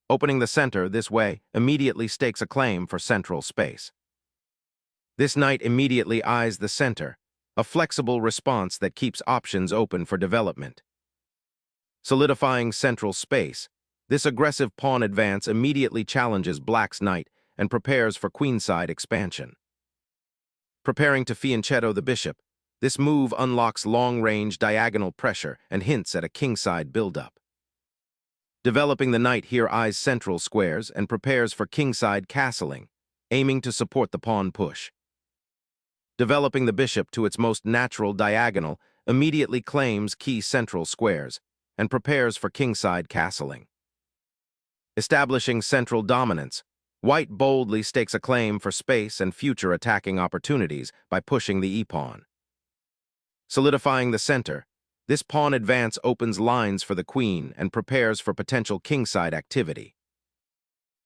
Opening the center this way immediately stakes a claim for central space. This knight immediately eyes the center, a flexible response that keeps options open for development. Solidifying central space, this aggressive pawn advance immediately challenges black's knight and prepares for queenside expansion. Preparing to fianchetto the bishop, this move unlocks long-range diagonal pressure and hints at a kingside buildup. Developing the knight here eyes central squares and prepares for kingside castling, aiming to support the pawn push. Developing the bishop to its most natural diagonal immediately claims key central squares and prepares for kingside castling. Establishing central dominance, white boldly stakes a claim for space and future attacking opportunities by pushing the e-pawn. Solidifying the center, this pawn advance opens lines for the queen and prepares for potential kingside activity.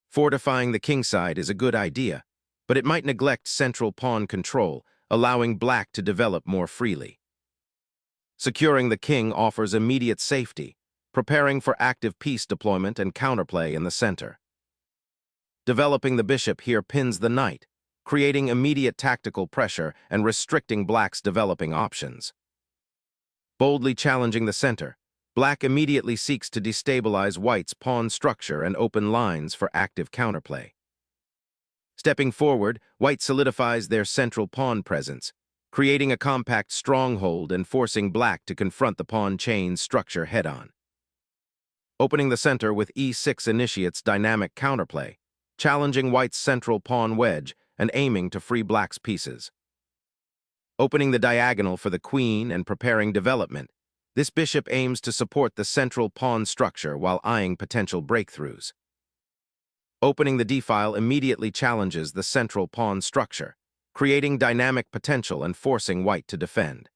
Fortifying the kingside is a good idea, but it might neglect central pawn control, allowing black to develop more freely. Securing the king offers immediate safety, preparing for active piece deployment and counterplay in the center. Developing the bishop here pins the knight, creating immediate tactical pressure and restricting black's developing options. Boldly challenging the center, black immediately seeks to destabilize white's pawn structure and open lines for active counterplay. Stepping forward, white solidifies their central pawn presence, creating a compact stronghold and forcing black to confront the pawn chain's structure head-on. Opening the center with e6 initiates dynamic counterplay, challenging white's central pawn wedge and aiming to free black's pieces. Opening the diagonal for the queen and preparing development, this bishop aims to support the central pawn structure while eyeing potential breakthroughs. Opening the d-file immediately challenges the central pawn structure, creating dynamic potential and forcing white to defend.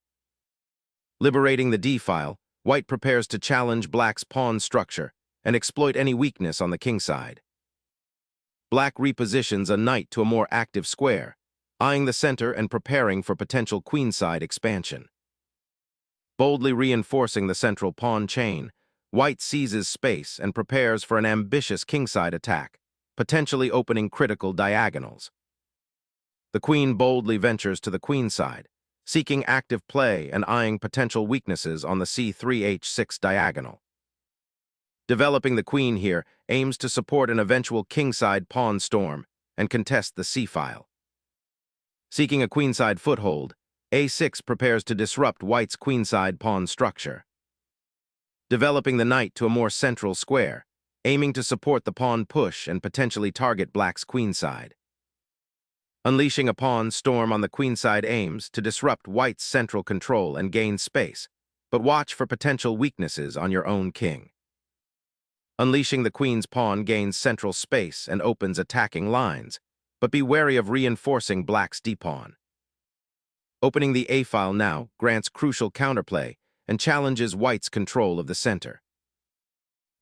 Liberating the d-file, white prepares to challenge black's pawn structure and exploit any weakness on the kingside. Black repositions a knight to a more active square, eyeing the center and preparing for potential queenside expansion. Boldly reinforcing the central pawn chain, white seizes space and prepares for an ambitious kingside attack, potentially opening critical diagonals. The queen boldly ventures to the queenside, seeking active play and eyeing potential weaknesses on the c3h6 diagonal. Developing the queen here aims to support an eventual kingside pawn storm and contest the c-file. Seeking a queenside foothold, a6 prepares to disrupt white's queenside pawn structure. Developing the knight to a more central square, aiming to support the pawn push and potentially target black's queenside. Unleashing a pawn storm on the queenside aims to disrupt white's central control and gain space, but watch for potential weaknesses on your own king. Unleashing the queen's pawn gains central space and opens attacking lines, but be wary of reinforcing black's d-pawn. Opening the a-file now grants crucial counterplay and challenges white's control of the center.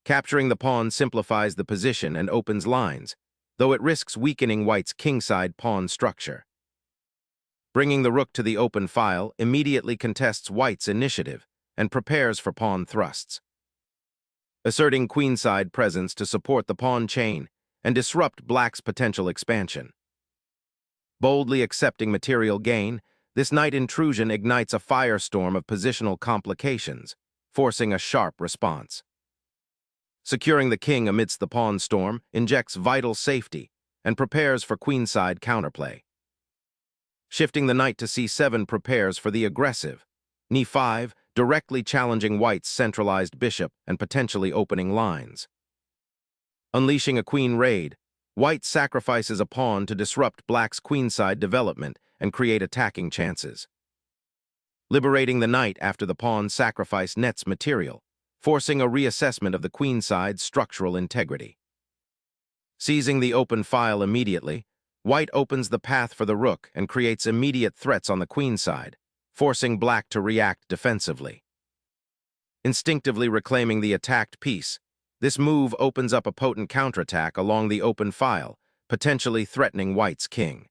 Capturing the pawn simplifies the position and opens lines, though it risks weakening white's kingside pawn structure. Bringing the rook to the open file immediately contests white's initiative and prepares for pawn thrusts. Asserting queenside presence to support the pawn chain and disrupt black's potential expansion. Boldly accepting material gain, this knight intrusion ignites a firestorm of positional complications, forcing a sharp response. Securing the king amidst the pawn storm injects vital safety and prepares for queenside counterplay. Shifting the knight to c7 prepares for the aggressive, e5, directly challenging white's centralized bishop and potentially opening lines. Unleashing a queen raid, white sacrifices a pawn to disrupt black's queenside development and create attacking chances. Liberating the knight after the pawn sacrifice nets material, forcing a reassessment of the queenside's structural integrity. Seizing the open file immediately, white opens the path for the rook and creates immediate threats on the queenside, forcing black to react defensively. Instinctively reclaiming the attacked piece, this move opens up a potent counterattack along the open file, potentially threatening white's king.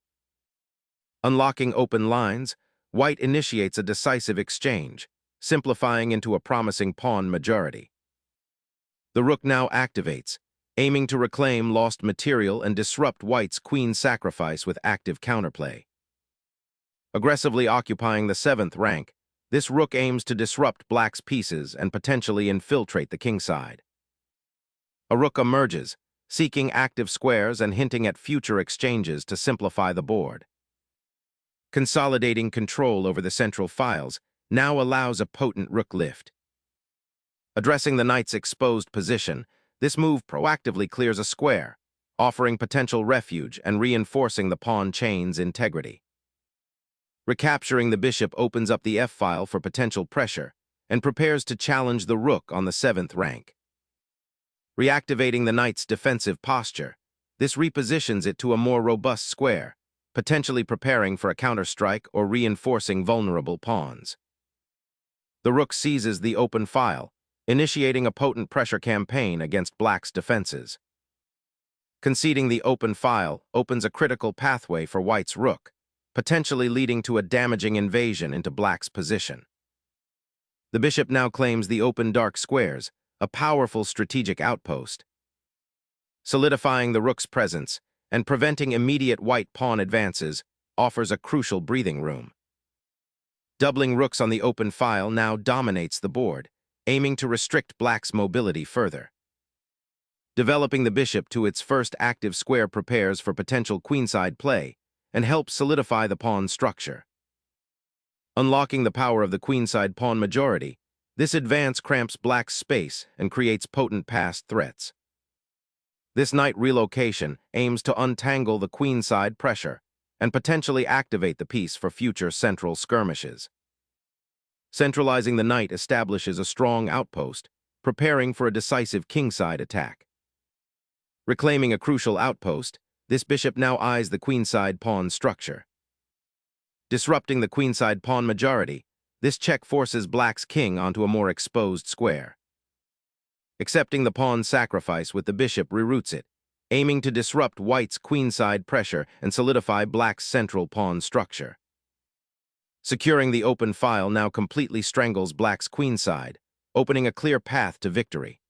Unlocking open lines, white initiates a decisive exchange, simplifying into a promising pawn majority. The rook now activates, aiming to reclaim lost material and disrupt white's queen sacrifice with active counterplay. Aggressively occupying the 7th rank, this rook aims to disrupt black's pieces and potentially infiltrate the kingside. A rook emerges, seeking active squares and hinting at future exchanges to simplify the board. Consolidating control over the central files now allows a potent rook lift. Addressing the knight's exposed position, this move proactively clears a square, offering potential refuge and reinforcing the pawn chain's integrity. Recapturing the bishop opens up the f-file for potential pressure and prepares to challenge the rook on the 7th rank. Reactivating the knight's defensive posture, this repositions it to a more robust square, potentially preparing for a counterstrike or reinforcing vulnerable pawns. The rook seizes the open file, initiating a potent pressure campaign against black's defenses. Conceding the open file opens a critical pathway for white's rook, potentially leading to a damaging invasion into black's position. The bishop now claims the open dark squares, a powerful strategic outpost. Solidifying the rook's presence and preventing immediate white pawn advances offers a crucial breathing room. Doubling rooks on the open file now dominates the board, aiming to restrict black's mobility further. Developing the bishop to its first active square prepares for potential queenside play and helps solidify the pawn structure. Unlocking the power of the queenside pawn majority, this advance cramps black's space and creates potent passed threats. This knight relocation aims to untangle the queenside pressure and potentially activate the piece for future central skirmishes. Centralizing the knight establishes a strong outpost, preparing for a decisive kingside attack. Reclaiming a crucial outpost, this bishop now eyes the queenside pawn structure. Disrupting the queenside pawn majority, this check forces black's king onto a more exposed square. Accepting the pawn sacrifice with the bishop reroutes it, aiming to disrupt white's queenside pressure and solidify black's central pawn structure. Securing the open file now completely strangles black's queenside, opening a clear path to victory.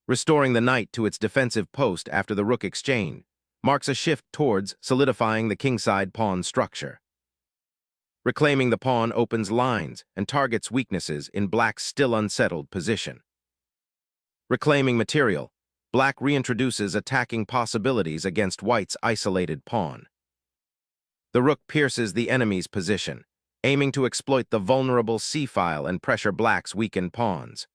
Restoring the knight to its defensive post after the rook exchange marks a shift towards solidifying the kingside pawn structure. Reclaiming the pawn opens lines and targets weaknesses in black's still unsettled position. Reclaiming material, black reintroduces attacking possibilities against white's isolated pawn. The rook pierces the enemy's position, aiming to exploit the vulnerable c-file and pressure black's weakened pawns.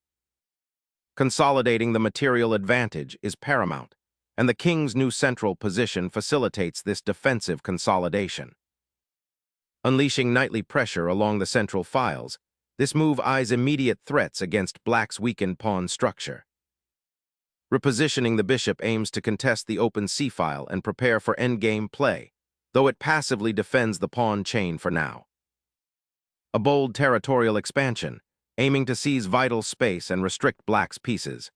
Consolidating the material advantage is paramount, and the king's new central position facilitates this defensive consolidation. Unleashing knightly pressure along the central files, this move eyes immediate threats against black's weakened pawn structure. Repositioning the bishop aims to contest the open c-file and prepare for endgame play, though it passively defends the pawn chain for now. A bold territorial expansion, aiming to seize vital space and restrict black's pieces.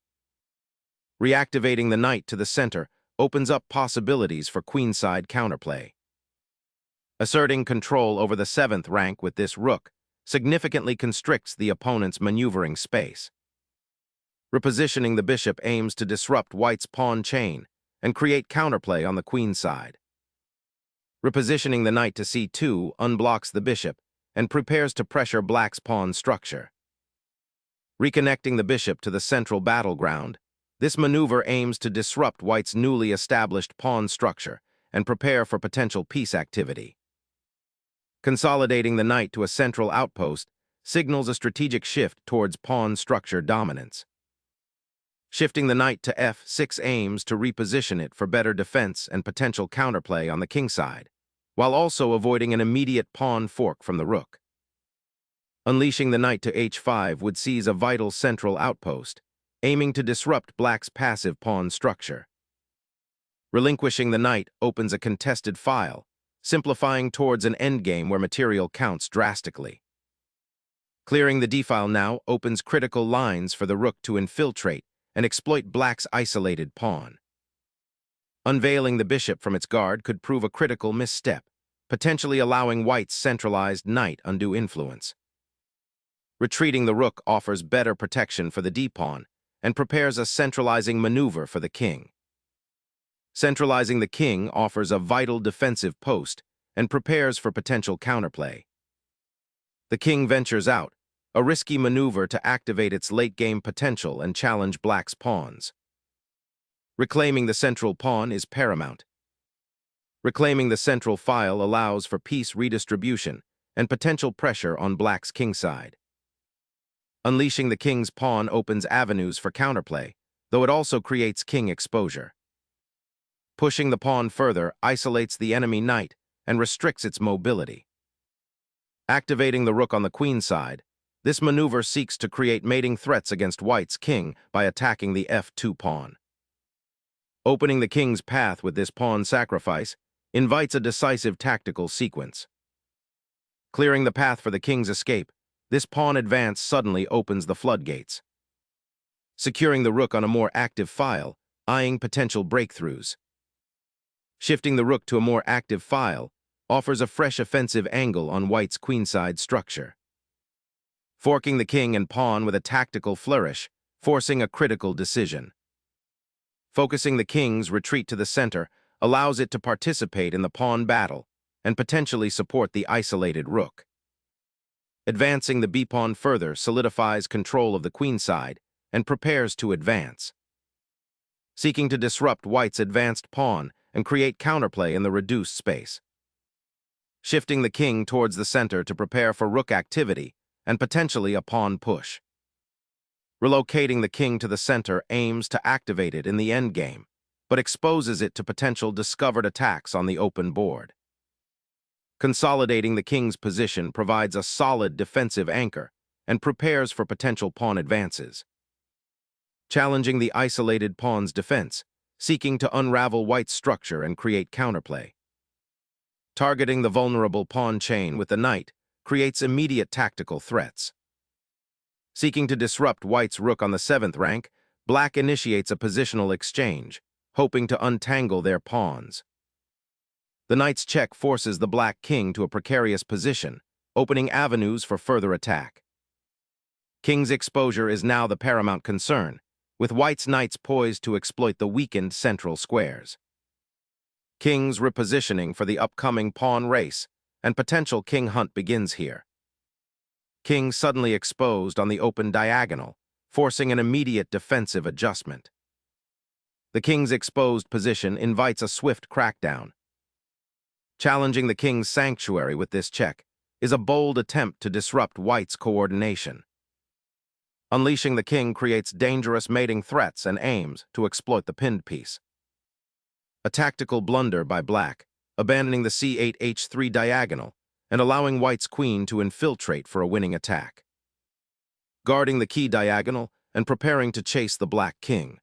Reactivating the knight to the center opens up possibilities for queenside counterplay. Asserting control over the 7th rank with this rook significantly constricts the opponent's maneuvering space. Repositioning the bishop aims to disrupt white's pawn chain and create counterplay on the queen side. Repositioning the knight to c2 unblocks the bishop and prepares to pressure black's pawn structure. Reconnecting the bishop to the central battleground, this maneuver aims to disrupt white's newly established pawn structure and prepare for potential piece activity. Consolidating the knight to a central outpost signals a strategic shift towards pawn structure dominance. Shifting the knight to f6 aims to reposition it for better defense and potential counterplay on the kingside, while also avoiding an immediate pawn fork from the rook. Unleashing the knight to h5 would seize a vital central outpost, aiming to disrupt black's passive pawn structure. Relinquishing the knight opens a contested file, simplifying towards an endgame where material counts drastically. Clearing the d-file now opens critical lines for the rook to infiltrate and exploit black's isolated pawn. Unveiling the bishop from its guard could prove a critical misstep, potentially allowing white's centralized knight undue influence. Retreating the rook offers better protection for the d-pawn and prepares a centralizing maneuver for the king. Centralizing the king offers a vital defensive post and prepares for potential counterplay. The king ventures out, a risky maneuver to activate its late-game potential and challenge black's pawns. Reclaiming the central pawn is paramount. Reclaiming the central file allows for piece redistribution and potential pressure on black's kingside. Unleashing the king's pawn opens avenues for counterplay, though it also creates king exposure. Pushing the pawn further isolates the enemy knight and restricts its mobility. Activating the rook on the queen side, this maneuver seeks to create mating threats against white's king by attacking the f2 pawn. Opening the king's path with this pawn sacrifice invites a decisive tactical sequence. Clearing the path for the king's escape, this pawn advance suddenly opens the floodgates. Securing the rook on a more active file, eyeing potential breakthroughs. Shifting the rook to a more active file offers a fresh offensive angle on white's queenside structure. Forking the king and pawn with a tactical flourish, forcing a critical decision. Focusing the king's retreat to the center allows it to participate in the pawn battle and potentially support the isolated rook. Advancing the b-pawn further solidifies control of the queenside and prepares to advance. Seeking to disrupt white's advanced pawn and create counterplay in the reduced space. Shifting the king towards the center to prepare for rook activity and potentially a pawn push. Relocating the king to the center aims to activate it in the endgame, but exposes it to potential discovered attacks on the open board. Consolidating the king's position provides a solid defensive anchor and prepares for potential pawn advances. Challenging the isolated pawn's defense, seeking to unravel white's structure and create counterplay. Targeting the vulnerable pawn chain with the knight creates immediate tactical threats. Seeking to disrupt white's rook on the 7th rank, black initiates a positional exchange, hoping to untangle their pawns. The knight's check forces the black king to a precarious position, opening avenues for further attack. King's exposure is now the paramount concern, with white's knights poised to exploit the weakened central squares. King's repositioning for the upcoming pawn race and potential king hunt begins here. King suddenly exposed on the open diagonal, forcing an immediate defensive adjustment. The king's exposed position invites a swift crackdown. Challenging the king's sanctuary with this check is a bold attempt to disrupt white's coordination. Unleashing the king creates dangerous mating threats and aims to exploit the pinned piece. A tactical blunder by black, abandoning the c8-h3 diagonal and allowing white's queen to infiltrate for a winning attack. Guarding the key diagonal and preparing to chase the black king.